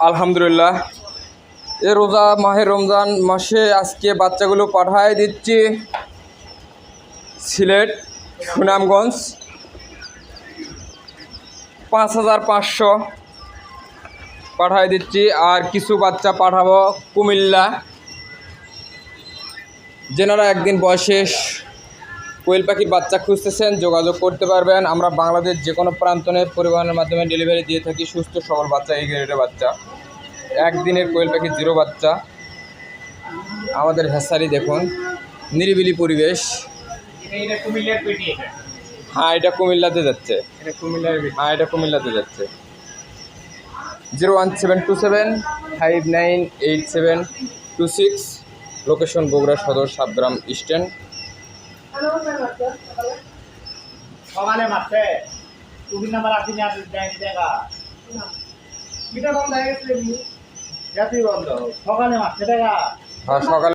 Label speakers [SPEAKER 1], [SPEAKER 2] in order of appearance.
[SPEAKER 1] আলহামদুলিল্লাহ, এ রোজা মাহে রমজান মাসে আজকে বাচ্চাগুলো পাঠায় দিচ্ছি সিলেট সুনামগঞ্জ 5,500 পাঠায় দিচ্ছি। আর কিছু বাচ্চা পাঠাবো কুমিল্লা। যেনারা একদিন বয়সে কোয়েল পাখির বাচ্চা খুঁজতেছেন যোগাযোগ করতে পারবেন। আমরা বাংলাদেশ যে কোনো প্রান্তনে পরিবহনের মাধ্যমে ডেলিভারি দিয়ে থাকি সুস্থ সবল বাচ্চা, এই গ্রেডের বাচ্চা, একদিনের কোয়েল পাখির 0 বাচ্চা। আমাদের হ্যাসারি দেখুন, নিরিবিলি পরিবেশ। হ্যাঁ, এটা কুমিল্লাতে যাচ্ছে। হ্যাঁ, এটা কুমিল্লাতে যাচ্ছে। 01727598726, লোকেশন বগুড়া সদর সাবগ্রাম স্ট্যান্ড।
[SPEAKER 2] সকালে মারছে তুমি নাম্বার আসি না দেয়নি দেখা কিটা বন্ধ হয়ে গেছে জাতি বন্ধ সকালে মারছে দেখা।
[SPEAKER 1] হ্যাঁ, সকালে